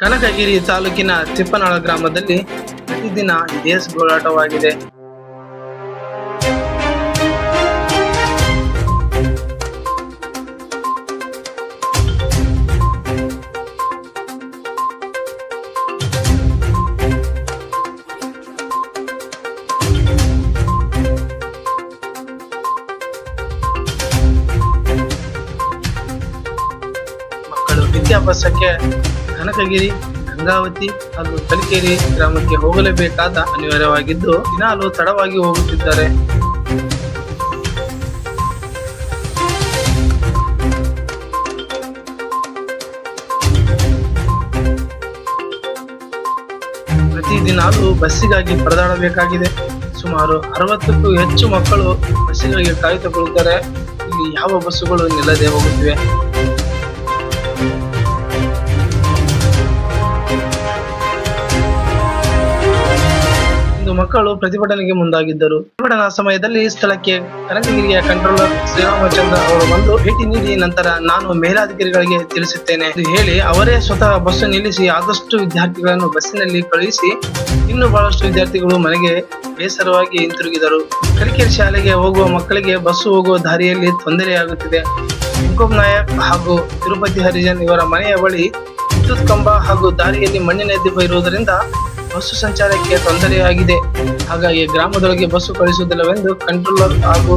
ಕನಕಗಿರಿ ತಾಲೂಕಿನ ತಿಪ್ಪನಾಳ ಗ್ರಾಮದಲ್ಲಿ ಪ್ರತಿದಿನ ಇದೇ ಗೋಳಾಟವಾಗಿದೆ. ಮಕ್ಕಳು ವಿದ್ಯಾಭ್ಯಾಸಕ್ಕೆ ಕನಕಗಿರಿ, ಗಂಗಾವತಿ ಹಾಗೂ ಕಲಿಕೇರಿ ಗ್ರಾಮಕ್ಕೆ ಹೋಗಲೇಬೇಕಾದ ಅನಿವಾರ್ಯವಾಗಿದ್ದು ದಿನಾಲು ತಡವಾಗಿ ಹೋಗುತ್ತಿದ್ದಾರೆ. ಪ್ರತಿದಿನಾಲು ಬಸ್ಸಿಗಾಗಿ ಪರದಾಡಬೇಕಾಗಿದೆ. ಸುಮಾರು 60ಕ್ಕೂ ಹೆಚ್ಚು ಮಕ್ಕಳು ಬಸ್ಸಿಗಾಗಿ ಕಾಯ್ದುಕೊಳ್ಳುತ್ತಾರೆ. ಇಲ್ಲಿ ಯಾವ ಬಸ್ಸುಗಳು ನಿಲ್ಲದೆ ಹೋಗುತ್ತಿವೆ. ಮಕ್ಕಳು ಪ್ರತಿಭಟನೆಗೆ ಮುಂದಾಗಿದ್ದರು. ಪ್ರತಿಭಟನಾ ಸಮಯದಲ್ಲಿ ಸ್ಥಳಕ್ಕೆ ಕನಕಗಿರಿಯ ಕಂಟ್ರೋಲರ್ ಶ್ರೀರಾಮಚಂದ್ರ ಅವರು ಬಂದು ಭೇಟಿ ನೀಡಿ ನಂತರ ನಾನು ಮೇಲಾಧಿಕಾರಿಗಳಿಗೆ ತಿಳಿಸುತ್ತೇನೆ ಎಂದು ಹೇಳಿ ಅವರೇ ಸ್ವತಃ ಬಸ್ಸು ನಿಲ್ಲಿಸಿ ಆದಷ್ಟು ವಿದ್ಯಾರ್ಥಿಗಳನ್ನು ಬಸ್ಸಿನಲ್ಲಿ ಕಳುಹಿಸಿ ಇನ್ನೂ ಬಹಳಷ್ಟು ವಿದ್ಯಾರ್ಥಿಗಳು ಮನೆಗೆ ಬೇಸರವಾಗಿ ಹಿಂತಿರುಗಿದರು. ಕಲಿಕೇರಿ ಶಾಲೆಗೆ ಹೋಗುವ ಮಕ್ಕಳಿಗೆ ಬಸ್ಸು ಹೋಗುವ ದಾರಿಯಲ್ಲಿ ತೊಂದರೆಯಾಗುತ್ತಿದೆ. ಹುಕುಂ ನಾಯಕ್ ಹಾಗೂ ತಿರುಪತಿ ಹರಿಜನ್ ಇವರ ಮನೆಯ ಬಳಿ ವಿದ್ಯುತ್ ಕಂಬ ಹಾಗೂ ದಾರಿಯಲ್ಲಿ ಮಣ್ಣಿನ ದೀಪ ಇರುವುದರಿಂದ ಬಸ್ಸು ಸಂಚಾರಕ್ಕೆ ತೊಂದರೆಯಾಗಿದೆ. ಹಾಗಾಗಿ ಗ್ರಾಮದೊಳಗೆ ಬಸ್ಸು ಕಳಿಸುವುದಿಲ್ಲವೆಂದು ಕಂಟ್ರೋಲರ್ ಹಾಗೂ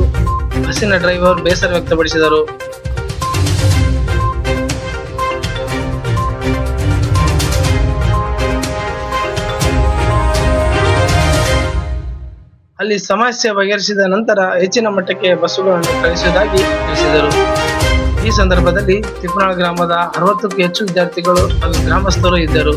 ಬಸ್ಸಿನ ಡ್ರೈವರ್ ಬೇಸರ ವ್ಯಕ್ತಪಡಿಸಿದರು. ಅಲ್ಲಿ ಸಮಸ್ಯೆ ಬಗೆಹರಿಸಿದ ನಂತರ ಹೆಚ್ಚಿನ ಮಟ್ಟಕ್ಕೆ ಬಸ್ಸುಗಳನ್ನು ಕಳಿಸುವುದಾಗಿ ತಿಳಿಸಿದರು. ಈ ಸಂದರ್ಭದಲ್ಲಿ ತಿಪ್ಪನಾಳ ಗ್ರಾಮದ 60ಕ್ಕೂ ಹೆಚ್ಚು ವಿದ್ಯಾರ್ಥಿಗಳು ಹಾಗೂ ಗ್ರಾಮಸ್ಥರು ಇದ್ದರು.